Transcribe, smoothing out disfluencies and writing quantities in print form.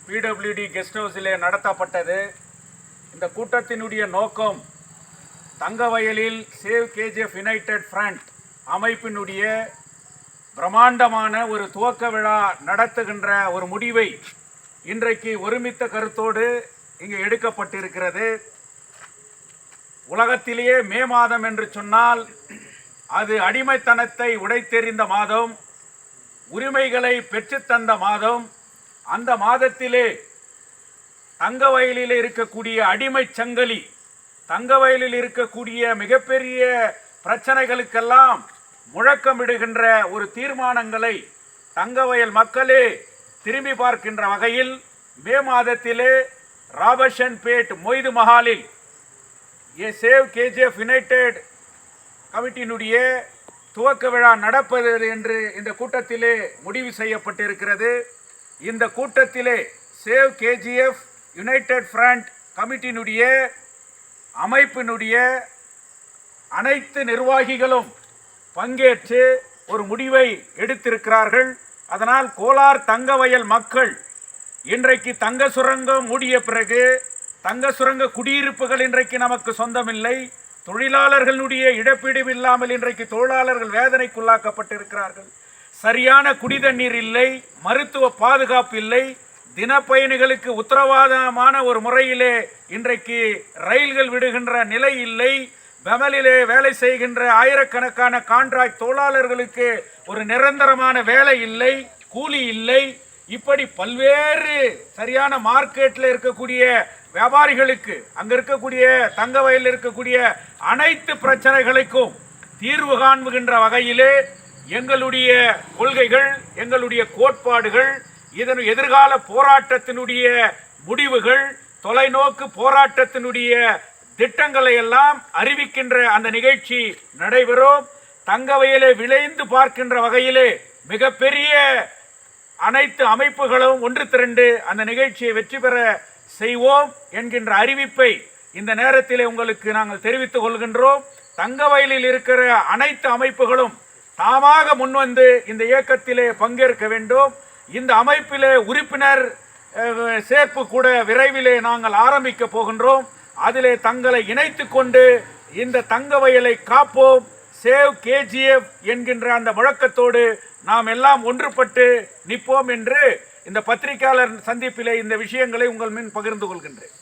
PWD guest ஹவுஸிலே நடத்தப்பட்டது. இந்த கூட்டத்தினுடைய நோக்கம் தங்கவயலில் சேவ் கேஜிஎஃப் யுனைடெட் ஃப்ரண்ட் அமைப்பினுடைய பிரம்மாண்டமான ஒரு துவக்க விழா நடத்துகின்ற ஒரு முடிவை இன்றைக்கு ஒருமித்த கருத்தோடு இங்கு எடுக்கப்பட்டிருக்கிறது. உலகத்திலேயே மே மாதம் என்று சொன்னால் அது அடிமைத்தனத்தை உடைத்தெறிந்த மாதம், உரிமைகளை பெற்றுத்தந்த மாதம். அந்த மாதத்திலே தங்கவயலில் இருக்கக்கூடிய அடிமை சங்கிலி, தங்கவயலில் இருக்கக்கூடிய மிகப்பெரிய பிரச்சனைகளுக்கெல்லாம் முழக்கமிடுகின்ற ஒரு தீர்மானங்களை தங்கவயல் மக்களே திரும்பி பார்க்கின்ற வகையில் மே மாதத்திலே ராபர்ட்சன்பேட் மொய்து மஹாலில் சேவ் கேஜிஎஃப் யுனைடெட் கமிட்டியினுடைய துவக்க விழா நடப்பது என்று இந்த கூட்டத்திலே முடிவு செய்யப்பட்டிருக்கிறது. இந்த கூட்டத்திலே சேவ் கேஜிஎஃப் யுனைடெட் ஃப்ரண்ட் கமிட்டியினுடைய அமைப்பினுடைய அனைத்து நிர்வாகிகளும் பங்கேற்று ஒரு முடிவை எடுத்திருக்கிறார்கள். அதனால் கோலார் தங்கவயல் மக்கள் இன்றைக்கு தங்க சுரங்கம் மூடிய பிறகு தங்க சுரங்க குடியிருப்புகள் இன்றைக்கு நமக்கு சொந்தமில்லை. தொழிலாளர்களுடைய இழப்பீடு இல்லாமல் இன்றைக்கு தொழிலாளர்கள் வேதனைக்குள்ளாக்கப்பட்டிருக்கிறார்கள். சரியான குடிதண்ணீர் இல்லை, மருத்துவ பாதுகாப்பு இல்லை, தினப்பயணிகளுக்கு உத்தரவாதமான ஒரு முறையிலே இன்றைக்கு ரயில்கள் விடுகின்ற நிலை இல்லை. பெமலிலே வேலை செய்கின்ற ஆயிரக்கணக்கான கான்ட்ராக்ட் தொழிலாளர்களுக்கு ஒரு நிரந்தரமான வேலை இல்லை, கூலி இல்லை. இப்படி பல்வேறு சரியான மார்க்கெட்டில் இருக்கக்கூடிய வியாபாரிகளுக்கு, அங்க இருக்கக்கூடிய தங்கவயலில் இருக்கக்கூடிய அனைத்து பிரச்சனைகளுக்கும் தீர்வு காண்புகின்ற வகையிலே எங்களுடைய கொள்கைகள், எங்களுடைய கோட்பாடுகள், இதன் எதிர்கால போராட்டத்தினுடைய முடிவுகள், தொலைநோக்கு போராட்டத்தினுடைய திட்டங்களை எல்லாம் அறிவிக்கின்ற அந்த நிகழ்ச்சி நடைபெறும். தங்கவயலை விளைந்து பார்க்கின்ற வகையிலே மிகப்பெரிய அனைத்து அமைப்புகளும் ஒன்று திரண்டு அந்த நிகழ்ச்சியை வெற்றி பெற செய்வோம் என்கின்ற அறிவிப்பை இந்த நேரத்தில் உங்களுக்கு நாங்கள் தெரிவித்துக் கொள்கின்றோம். தங்கவயலில் இருக்கிற அனைத்து அமைப்புகளும் தாமாக முன்வந்து இந்த இயக்கத்திலே பங்கேற்க வேண்டும். இந்த அமைப்பிலே உறுப்பினர் சேர்ப்பு கூட விரைவிலே நாங்கள் ஆரம்பிக்க போகின்றோம். அதிலே தங்களை இணைத்து கொண்டு இந்த தங்கவயலை காப்போம், சேவ் கேஜிஎஃப் என்கின்ற அந்த முழக்கத்தோடு நாம் எல்லாம் ஒன்றுபட்டு நிற்போம் என்று இந்த பத்திரிகையாளர் சந்திப்பிலே இந்த விஷயங்களை உங்கள் முன் பகிர்ந்து கொள்கின்றேன்.